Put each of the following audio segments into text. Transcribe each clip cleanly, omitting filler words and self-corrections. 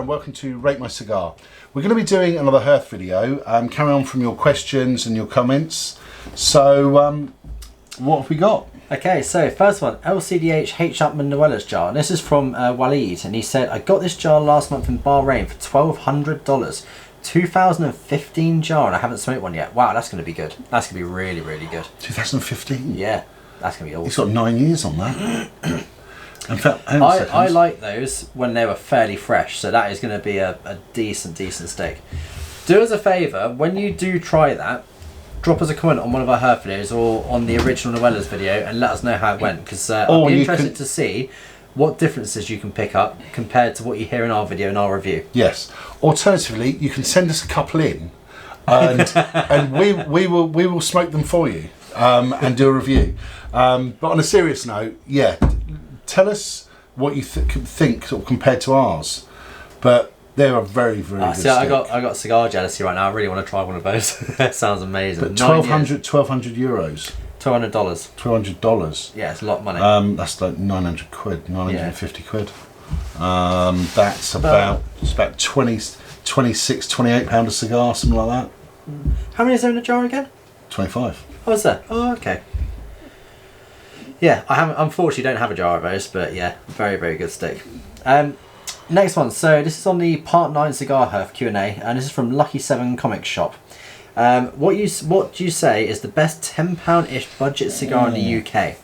welcome to Rate My Cigar. We're going to be doing another Herf video, carry on from your questions and your comments. So, what have we got? Okay, so first one, LCDH H. Upmann Noella's jar. This is from Waleed, and he said, I got this jar last month in Bahrain for $1,200. 2015 jar, and I haven't smoked one yet. Wow, that's going to be good. That's going to be really, really good. 2015? Yeah, that's going to be awesome. He's got 9 years on that. In fact, I like those when they were fairly fresh, so that is going to be a decent stick. Do us a favour, when you do try that, drop us a comment on one of our Herf videos or on the original Noella's video and let us know how it went, because I'd be interested to see what differences you can pick up compared to what you hear in our video and our review. Yes. Alternatively, you can send us a couple in and and we will smoke them for you and do a review. But on a serious note, yeah, tell us what you think sort of compared to ours. But they are very, very good. See, I got cigar jealousy right now. I really want to try one of those. That sounds amazing. But 1,200 euros. $200. $200. Yeah, it's a lot of money. That's like 900 quid, 950 quid. That's about it's about 26, 28 pound a cigar, something like that. How many is there in a jar again? 25. Oh, is there? Oh, okay. Yeah, I haven't. Unfortunately, don't have a jar of those, but yeah, very, very good stick. Next one. So this is on the Part 9 Cigar Herf Q&A, and this is from Lucky 7 Comic Shop. What do you say is the best £10-ish budget cigar in the UK?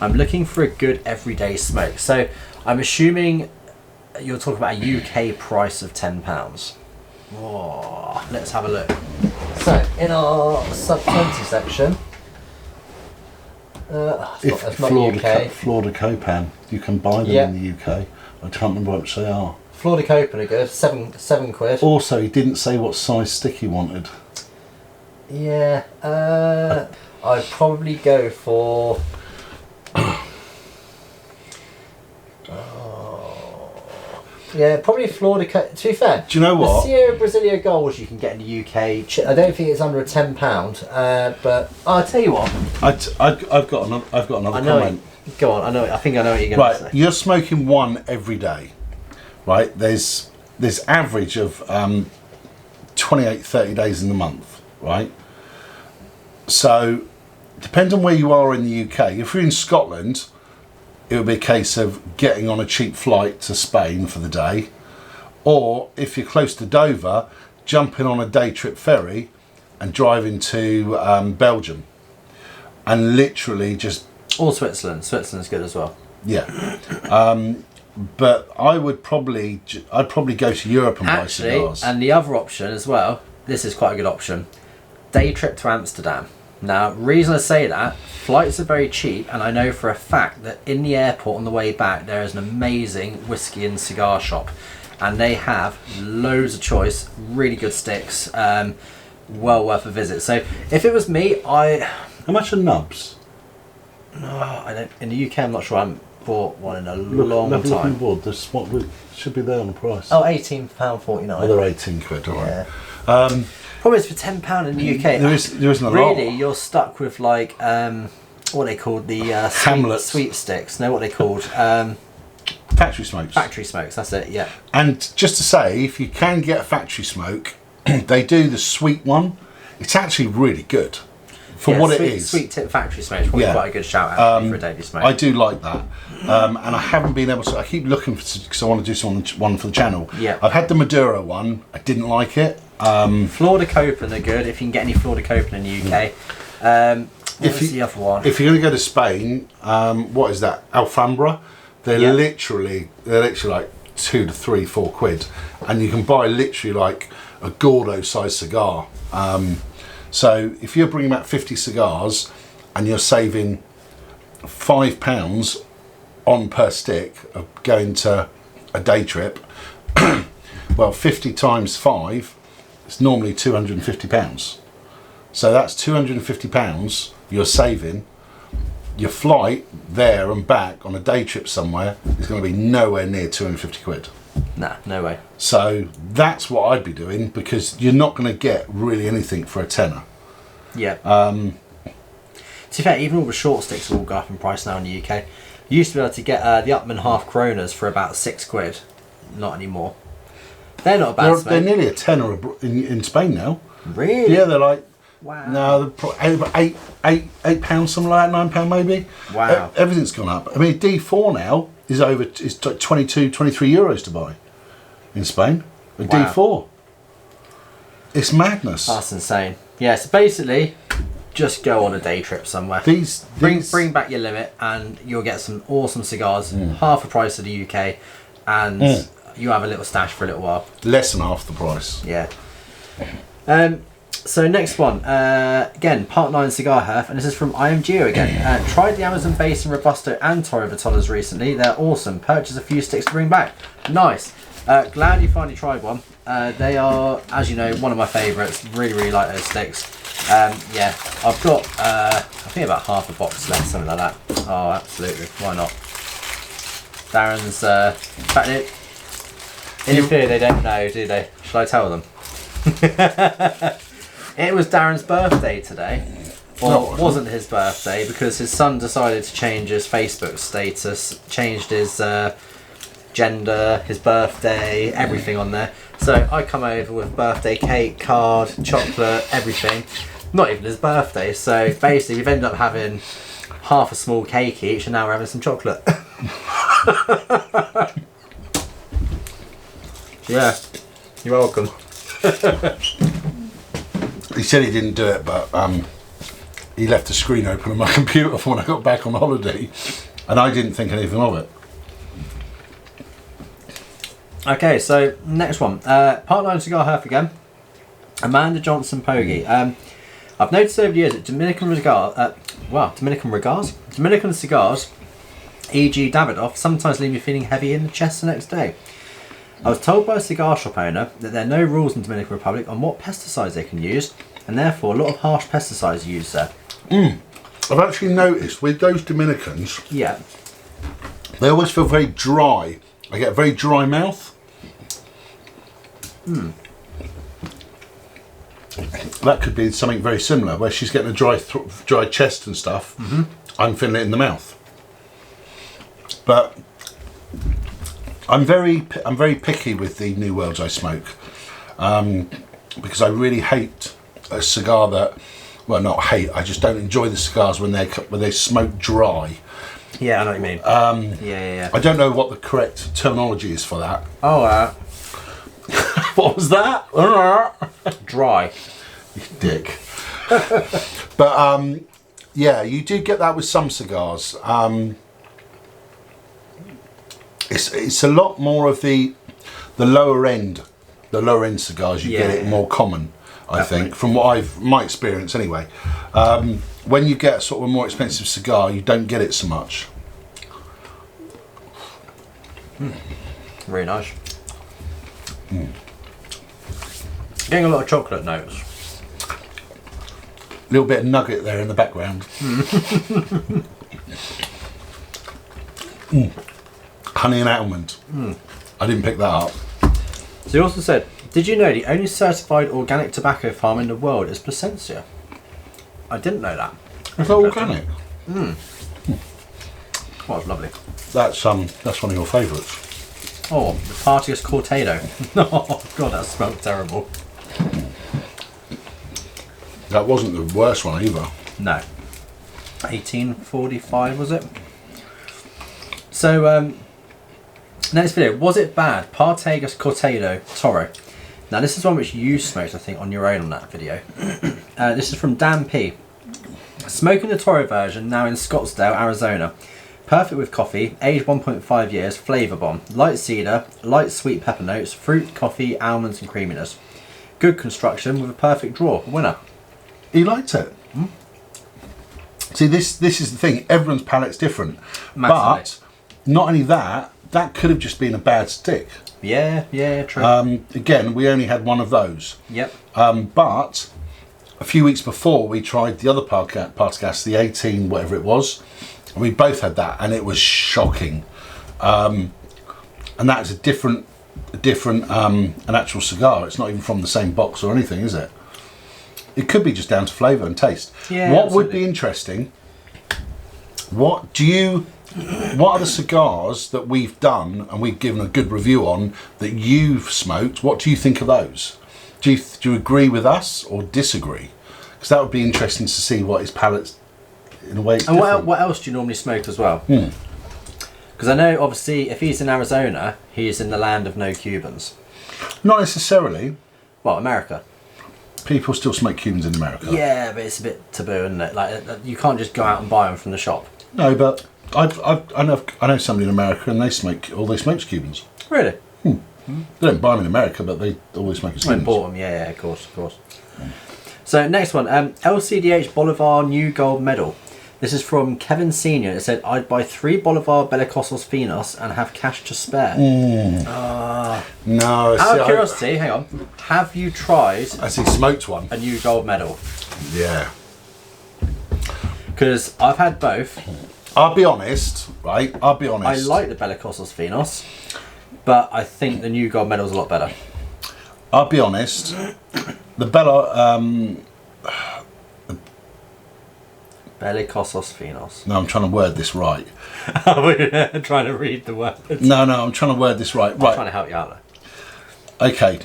I'm looking for a good everyday smoke. So I'm assuming you're talking about a UK price of £10. Whoa, let's have a look. So in our sub 20 section, it's not UK. Flor de Copan, you can buy them in the UK. I can't remember which they are. Flor de Copan are good. Seven quid. Also, he didn't say what size stick he wanted. Yeah, I'd probably go for. Yeah, probably Flor de Copan. To be fair, do you know what? The Sierra Brasilia Golds you can get in the UK. I don't think it's under a £10. But I'll tell you what. I've got another comment. Go on. I think I know what you're going to say. Right, you're smoking one every day, right? There's average of 28, 30 days in the month, right? So, depending on where you are in the UK, if you're in Scotland, it would be a case of getting on a cheap flight to Spain for the day, or if you're close to Dover, jumping on a day trip ferry and driving to Belgium, and literally just. Or Switzerland. Switzerland's good as well. Yeah, but I'd probably go to Europe and buy cigars. And the other option as well. This is quite a good option. Day trip to Amsterdam. Now, reason I say that, flights are very cheap, and I know for a fact that in the airport on the way back there is an amazing whiskey and cigar shop, and they have loads of choice, really good sticks, well worth a visit. So if it was me, How much are nubs? No, I don't. In the UK, I'm not sure. I haven't bought one in a long time. Look on board. This should be there on the price. Oh, £18.49. Oh, they're 18 quid. All right. Yeah. Probably it's for £10 in the UK. There isn't a lot. Really, you're stuck with like what they called the sweet sticks. No, what they called factory smokes. Factory smokes. That's it. Yeah. And just to say, if you can get a factory smoke, they do the sweet one. It's actually really good. For what it is. Sweet tip factory smoke is probably quite a good shout out for a daily smoke. I do like that. And I haven't been able to. I keep looking because I want to do one for the channel. Yeah. I've had the Maduro one. I didn't like it. Flor de Copan are good if you can get any Flor de Copan in the UK. What's the other one? If you're going to go to Spain, what is that? Alfambra. They're literally like 2 to 3, 4 quid, and you can buy literally like a Gordo size cigar. So if you're bringing back 50 cigars and you're saving £5 on per stick of going to a day trip, well, 50 times 5 is normally £250. So that's £250 you're saving. Your flight there and back on a day trip somewhere is going to be nowhere near 250 quid. Nah, no way. So that's what I'd be doing, because you're not going to get really anything for a tenner. Yeah. To be fair, even all the short sticks will go up in price now in the UK. You used to be able to get the Upmann half Coronas for about 6 quid. Not anymore. They're not a bad smoke. They're nearly a tenner in Spain now. Really? Yeah, they're like, wow. No, they're probably over £8, something like that, £9 maybe. Wow. Everything's gone up. I mean, D4 now is like 22, 23 euros to buy in Spain. A D4. It's madness. That's insane. Yeah, so basically, just go on a day trip somewhere. Bring back your limit, and you'll get some awesome cigars, half the price of the UK, and you have a little stash for a little while. Less than half the price. Yeah. So next one, again, Part 9 Cigar Herf, and this is from IMGO again. Tried the Amazon Basin Robusto and Toro Vitolas recently. They're awesome. Purchased a few sticks to bring back. Nice. Glad you finally tried one. They are, as you know, one of my favourites. Really, really like those sticks. Yeah, I've got, I think about half a box left, something like that. Oh, absolutely. Why not? Darren's, in fact, in fear they don't know, do they? Shall I tell them? It was Darren's birthday today. Well, it wasn't his birthday because his son decided to change his Facebook status, changed his gender, his birthday, everything on there. So I come over with birthday cake, card, chocolate, everything. Not even his birthday. So basically we've ended up having half a small cake each, and now we're having some chocolate. Yeah, you're welcome. He said he didn't do it, but he left the screen open on my computer for when I got back on holiday, and I didn't think anything of it. Okay, so next one. Part 9 Cigar Herf again. Amanda Johnson Pogge. I've noticed over the years that Dominican cigars, e.g. Davidoff, sometimes leave me feeling heavy in the chest the next day. I was told by a cigar shop owner that there are no rules in the Dominican Republic on what pesticides they can use, and therefore a lot of harsh pesticides are used there. I've actually noticed with those Dominicans, Yeah. they always feel very dry. I get a very dry mouth. That could be something very similar, where she's getting a dry chest and stuff. I'm feeling it in the mouth. But I'm very picky with the New Worlds I smoke, because I really hate a cigar that, well, not hate. I just don't enjoy the cigars when they smoke dry. Yeah, I know what you mean. Yeah. I don't know what the correct terminology is for that. Oh, What was that? dry. You dick. But yeah, you do get that with some cigars. It's a lot more of the lower end cigars. You get it more common, I think, from my experience anyway. When you get sort of a more expensive cigar, you don't get it so much. Very nice. Getting a lot of chocolate notes. A little bit of nugget there in the background. Honey and almond. I didn't pick that up. So he also said, did you know the only certified organic tobacco farm in the world is Plasencia? I didn't know that. Is that organic? Well, it's lovely. That's one of your favourites. Oh, the Partagas Cortado. Oh god, that smelled terrible. That wasn't the worst one either. No. 1845 was it? So next video, was it bad? Partagas Cortado Toro. Now this is one which you smoked, I think, on your own on that video. This is from Dan P. Smoking the Toro version now in Scottsdale, Arizona. Perfect with coffee, aged 1.5 years, flavour bomb. Light cedar, light sweet pepper notes, fruit, coffee, almonds and creaminess. Good construction with a perfect draw. Winner. He liked it. See, this is the thing. Everyone's palate's different. Massively. But not only that could have just been a bad stick. Yeah, true. Again, we only had one of those. Yep. But a few weeks before, we tried the other Partagas, the 18, whatever it was, and we both had that, and it was shocking. And that's a different an actual cigar. It's not even from the same box or anything, is it? It could be just down to flavour and taste. Yeah, what absolutely. would be interesting, what do you, what are the cigars that we've done and we've given a good review on that you've smoked? What do you think of those? Do you agree with us or disagree? Because that would be interesting to see what his palate's in a way. And what else do you normally smoke as well? Because I know, obviously, if he's in Arizona, he's in the land of no Cubans. Not necessarily. Well, America. People still smoke Cubans in America. Yeah, but it's a bit taboo, isn't it? Like, you can't just go out and buy them from the shop. No, but I know somebody in America and they smoke Cubans. Really? They don't buy them in America, but they always smoke Cubans. I bought them, yeah, of course. So next one, LCDH Bolivar New Gold Medal. This is from Kevin Senior. It said, "I'd buy 3 Bolivar Belicosos Finos and have cash to spare." No. Out of curiosity, hang on. Have you tried? I see smoked one. A New Gold Medal? Yeah. Because I've had both. I'll be honest, right? I like the Belicosos Finos, but I think the New Gold Medal's a lot better. I'll be honest. The Belicosos Finos. No, I'm trying to word this right. I'm trying to read the words. No, I'm trying to word this right. I'm trying to help you out there. Okay.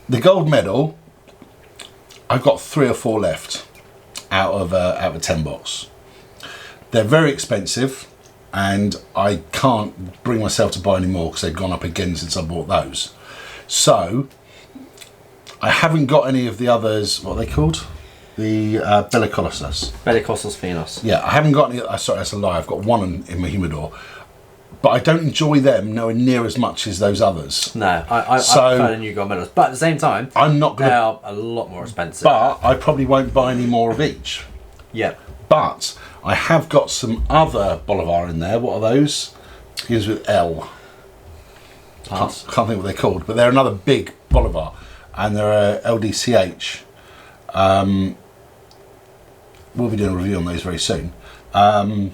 The gold medal, I've got 3 or 4 left out of a 10 box. They're very expensive and I can't bring myself to buy any more because they've gone up again since I bought those. So, I haven't got any of the others, what are they called? The Belicosos Finos. Yeah, I haven't got any. Sorry, that's a lie. I've got one in my humidor, but I don't enjoy them nowhere near as much as those others. No, I prefer the New Gold Medals, but at the same time, I'm not going. They are a lot more expensive. But I probably won't buy any more of each. Yeah. But I have got some other Bolivar in there. What are those? Begins with L. Can't think what they're called, but they're another big Bolivar, and they're a LDCH. We'll be doing a review on those very soon. Yeah, I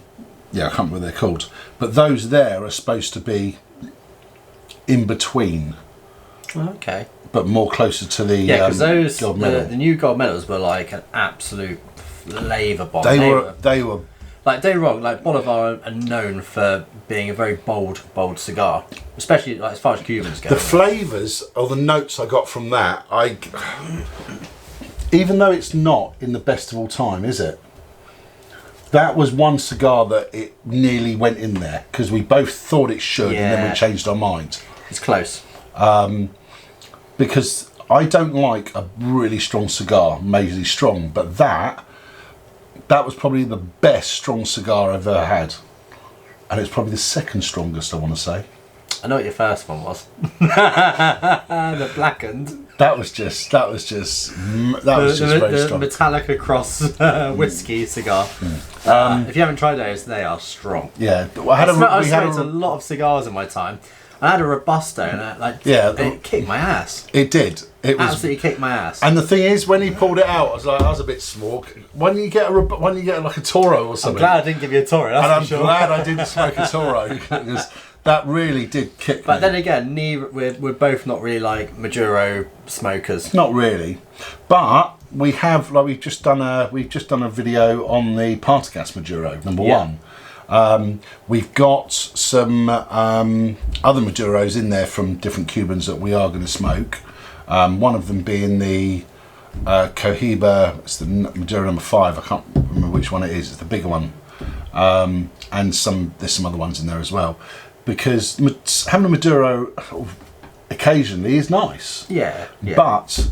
can't remember what they're called. But those there are supposed to be in between. Okay. But more closer to the because those gold medal. The new gold medals were like an absolute flavour bomb. They were like, don't get me wrong, like Bolivar are known for being a very bold cigar, especially like as far as Cubans go. The flavours or the notes I got from that, even though it's not in the best of all time, is it? That was one cigar that it nearly went in there because we both thought it should, and then we changed our mind. It's close. Because I don't like a really strong cigar, majorly strong, but that was probably the best strong cigar I've ever had, and it's probably the second strongest, I want to say. I know what your first one was. The blackened. That was just very strong. The Metallica Cross whiskey cigar. If you haven't tried those, they are strong. Yeah, I smoked a lot of cigars in my time. I had a Robusto, and it kicked my ass. It did. It was absolutely kicked my ass. And the thing is, when he pulled it out, I was a bit small. When you get like a Toro or something, I'm glad I didn't give you a Toro. I'm glad I didn't smoke a Toro because that really did kick. But then again, we're both not really like Maduro smokers. Not really, but we have we've just done a video on the Partagas Maduro #1. We've got some other Maduros in there from different Cubans that we are going to smoke. One of them being the Cohiba, it's the Maduro #5. I can't remember which one it is. It's the bigger one, and there's some other ones in there as well. Because having a Maduro occasionally is nice. Yeah. But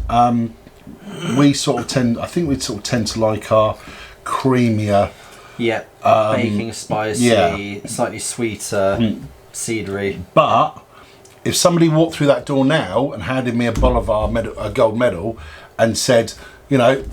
we sort of tend to like our creamier. Yeah, baking, spicy, slightly sweeter, cedary. But if somebody walked through that door now and handed me a Bolivar a gold medal and said,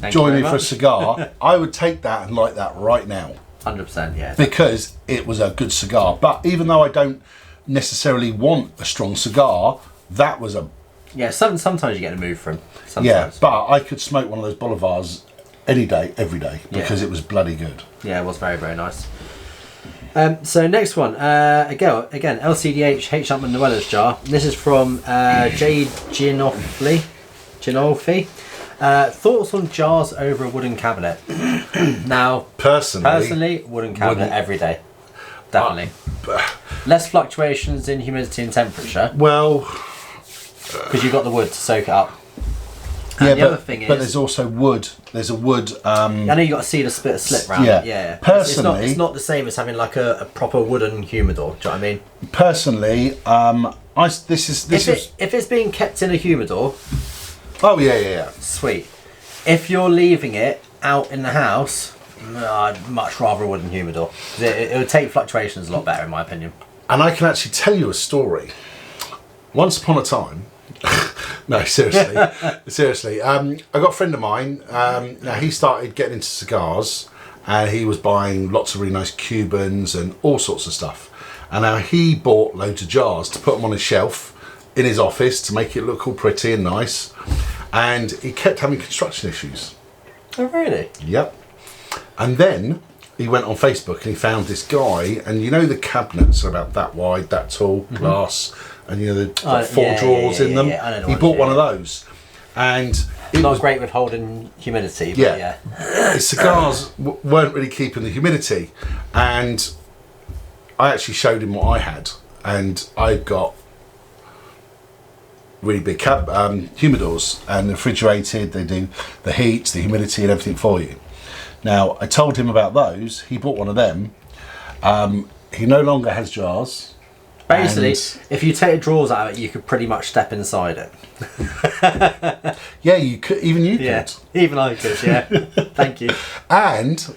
join me for a cigar, I would take that and like that right now. 100%, yeah. Because it was a good cigar. But even though I don't necessarily want a strong cigar, that was a... Yeah, sometimes you get a mood from. Yeah, but I could smoke one of those Bolivars any day, every day, because it was bloody good. Yeah, it was very, very nice. So next one, again, LCDH H. Upmann Noella's jar. This is from J. Ginolfi. Thoughts on jars over a wooden cabinet? Now, personally, wooden cabinet every day. definitely. Less fluctuations in humidity and temperature. Well, because you've got the wood to soak it up. And yeah, the other thing is, but there's also wood. There's a wood. I know you got to see the slip round. Yeah. It. Yeah. Personally, it's not the same as having like a proper wooden humidor. Do you know what I mean? Personally, if it's being kept in a humidor. Oh yeah. Sweet. If you're leaving it out in the house, I'd much rather a wooden humidor. It would take fluctuations a lot better, in my opinion. And I can actually tell you a story. Once upon a time. No, seriously. I got a friend of mine. Now he started getting into cigars, and he was buying lots of really nice Cubans and all sorts of stuff. And now he bought loads of jars to put them on his shelf in his office to make it look all pretty and nice. And he kept having construction issues. Oh, really? Yep. And then he went on Facebook and he found this guy, and you know the cabinets are about that wide, that tall, glass, and you know they've got four drawers in them. He bought one of those, and it was great with holding humidity. But yeah. His cigars weren't really keeping the humidity, and I actually showed him what I had, and I've got really big humidors, and refrigerated. They do the heat, the humidity, and everything for you. Now, I told him about those. He bought one of them. He no longer has jars. Basically, if you take the drawers out of it, you could pretty much step inside it. Yeah, you could. Even you could. Even I could. Yeah. Thank you. And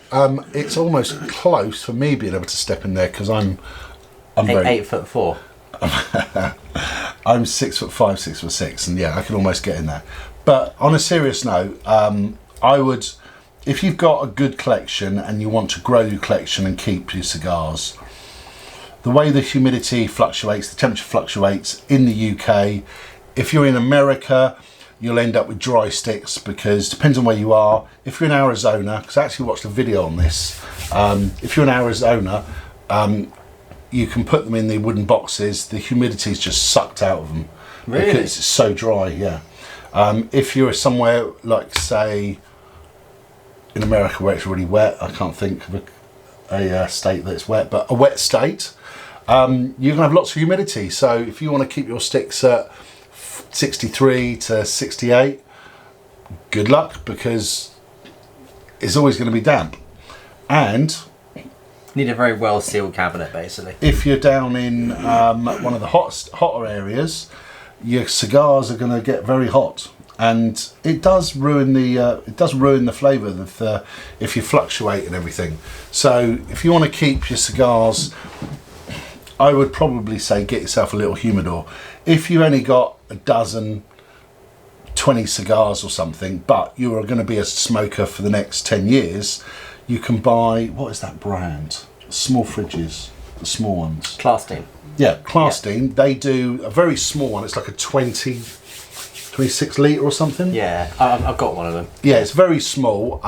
it's almost close for me being able to step in there because I'm 8'4". I'm 6'5", 6'6", and yeah, I can almost get in there. But on a serious note, I would. If you've got a good collection and you want to grow your collection and keep your cigars, the way the humidity fluctuates, the temperature fluctuates in the UK, if you're in America, you'll end up with dry sticks because it depends on where you are. If you're in Arizona, because I actually watched a video on this, if you're in Arizona, you can put them in the wooden boxes, the humidity's just sucked out of them. Really? Because it's so dry, yeah. If you're somewhere like, say, in America where it's really wet, I can't think of a state that's wet, but a wet state, you're going to have lots of humidity. So if you want to keep your sticks at 63 to 68, good luck, because it's always going to be damp. And need a very well sealed cabinet, basically. If you're down in one of the hotter areas, your cigars are going to get very hot. And it does ruin the flavour if you fluctuate and everything. So if you want to keep your cigars, I would probably say get yourself a little humidor. If you only got a dozen, 20 cigars or something, but you are going to be a smoker for the next 10 years, you can buy, what is that brand? Small fridges, the small ones. Clandestine. Yeah, Clandestine. Yeah. They do a very small one. It's like a 26 litre or something. Yeah, I've got one of them. Yeah, it's very small.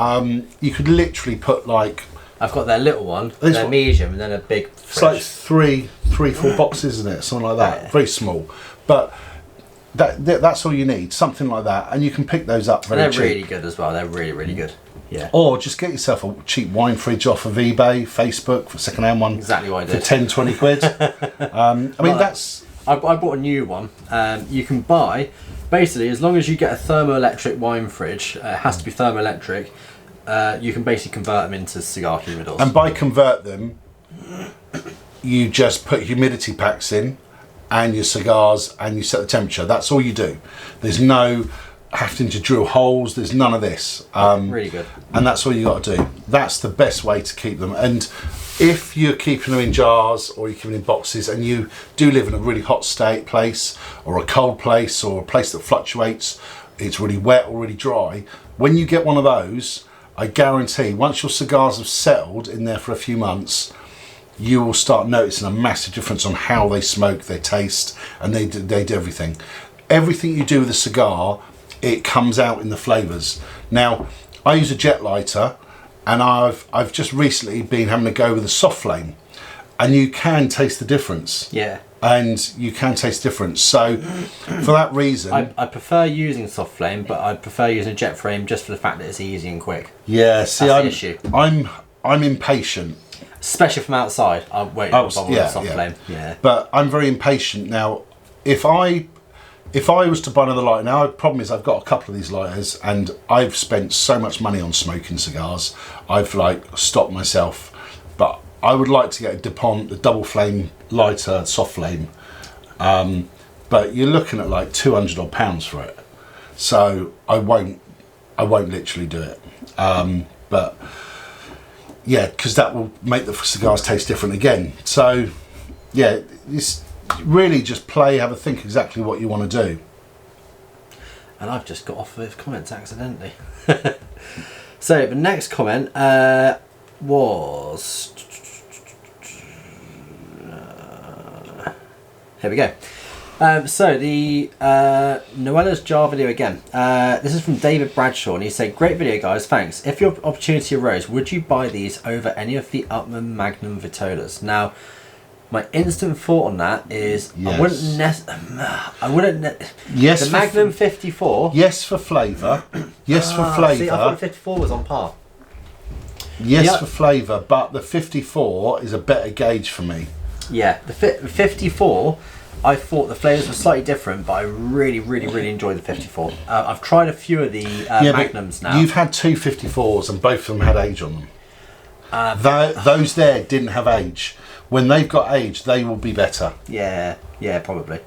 You could literally put like... I've got their little one, their medium, and then a big fridge. It's like three, 4 boxes, isn't it? Something like that. Yeah. Very small. But that's all you need, something like that. And you can pick those up very cheap. They're really good as well. They're really, really good. Yeah. Or just get yourself a cheap wine fridge off of eBay, Facebook, for a second-hand one. Exactly what I did. For 10, 20 quid. I mean, that's... I bought a new one. You can buy... Basically, as long as you get a thermoelectric wine fridge, it has to be thermoelectric, you can basically convert them into cigar humidors. And by convert them, you just put humidity packs in and your cigars and you set the temperature. That's all you do. There's no having to drill holes, there's none of this. Really good. And that's all you got to do. That's the best way to keep them. And if you're keeping them in jars or you're keeping them in boxes and you do live in a really hot place or a cold place or a place that fluctuates, it's really wet or really dry, when you get one of those, I guarantee once your cigars have settled in there for a few months, you will start noticing a massive difference on how they smoke, their taste, and they do everything. Everything you do with a cigar, it comes out in the flavours. Now, I use a jet lighter, and I've just recently been having a go with a soft flame, and you can taste the difference. Yeah. And you can taste the difference. So, for that reason, I prefer using soft flame, but I prefer using a jet flame just for the fact that it's easy and quick. Yeah. See, That's the issue. I'm impatient. especially from outside. I won't bother with a soft flame. Yeah. But I'm very impatient now. If I was to buy another lighter now, the problem is I've got a couple of these lighters, and I've spent so much money on smoking cigars. I've like stopped myself, but I would like to get a DuPont, the double flame lighter, soft flame. But you're looking at like £200 odd for it, so I won't literally do it. But yeah, because that will make the cigars taste different again. So yeah, it's really just play, have a think exactly what you want to do. And I've just got off with comments accidentally. So the next comment was here we go. So the Noella's jar video again. This is from David Bradshaw, and he said, "Great video, guys. Thanks. If your opportunity arose, would you buy these over any of the Upmann Magnum Vitolas?" Now, my instant thought on that is yes. Yes, the Magnum 54. Yes, for flavour. Yes, for flavour. See, I thought the 54 was on par. Yes, for flavour, but the 54 is a better gauge for me. Yeah, the 54. I thought the flavours were slightly different, but I really enjoyed the 54. I've tried a few of the Magnums now. You've had two 54s and both of them had age on them. Those there didn't have age. When they've got age, they will be better. Yeah, probably.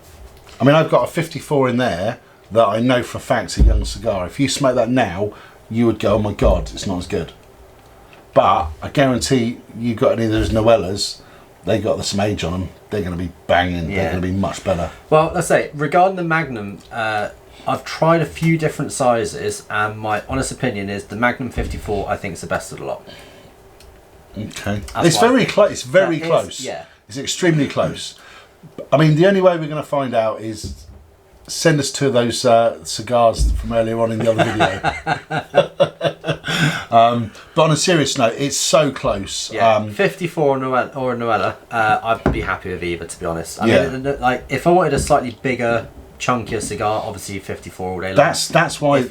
I mean, I've got a 54 in there that I know for a fact is a young cigar. If you smoke that now, you would go, oh my God, it's not as good. But I guarantee you got any of those Noellas, they got some age on them, they're going to be banging, they're going to be much better. Well, let's say, regarding the Magnum, I've tried a few different sizes, and my honest opinion is the Magnum 54 I think is the best of the lot. Okay. It's very close. It's very close. Yeah. It's extremely close. I mean, the only way we're going to find out is send us two of those cigars from earlier on in the other video. But on a serious note, it's so close. Yeah. 54 or a Noella, I'd be happy with either, to be honest. I mean, like, if I wanted a slightly bigger, chunkier cigar, obviously 54 all day long. That's why.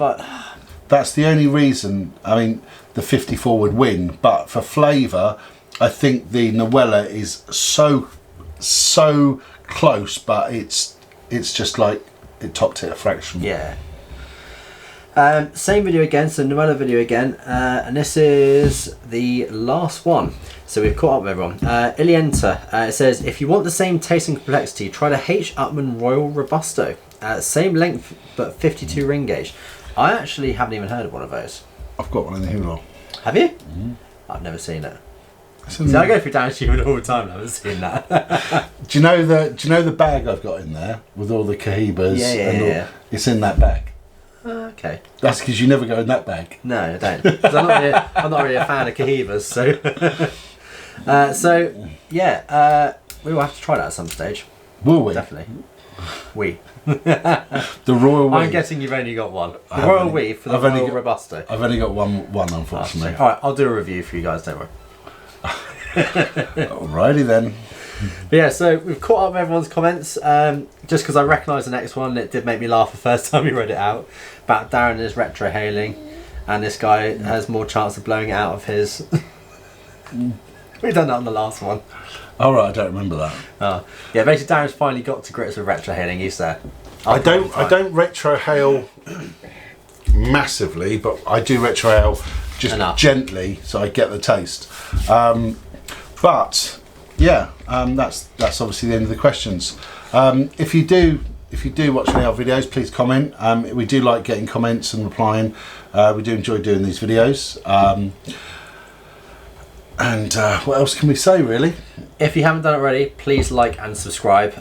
That's the only reason. I mean, the 54 would win, but for flavour, I think the Noella is so close, but it's just like it topped it a fraction. Yeah. Same video again, so Noella video again, and this is the last one. So we've caught up with everyone. Ilienta, it says, if you want the same taste and complexity, try the H. Upmann Royal Robusto. Same length, but 52 ring gauge. I actually haven't even heard of one of those. I've got one in the Humidor. Have you? Mm-hmm. I've never seen it. So I go through down Humidor all the time. I haven't seen that. Do you know the bag I've got in there with all the Cohibas? Yeah. It's in that bag. Okay. That's because you never go in that bag. No, I don't. 'Cause I'm not really a fan of Cohibas, so. We will have to try that at some stage. Will we? Definitely. We. The Royal Wee. I'm guessing you've only got one. The Royal Wee for the Royal Robusto. I've only got one unfortunately. Alright, I'll do a review for you guys, don't worry. Alrighty then. But yeah, so we've caught up with everyone's comments, just because I recognised the next one. It did make me laugh the first time we read it out, about Darren is retro hailing, and this guy has more chance of blowing it out of his. We've done that on the last one. Alright, I don't remember that. Yeah, basically Darren's finally got to grips with retro hailing. He's there. I don't retro hail massively, but I do retro hail just gently, so I get the taste. But yeah, that's obviously the end of the questions. If you do watch any of our videos, please comment. We do like getting comments and replying. We do enjoy doing these videos. And what else can we say, really? If you haven't done it already, please like and subscribe.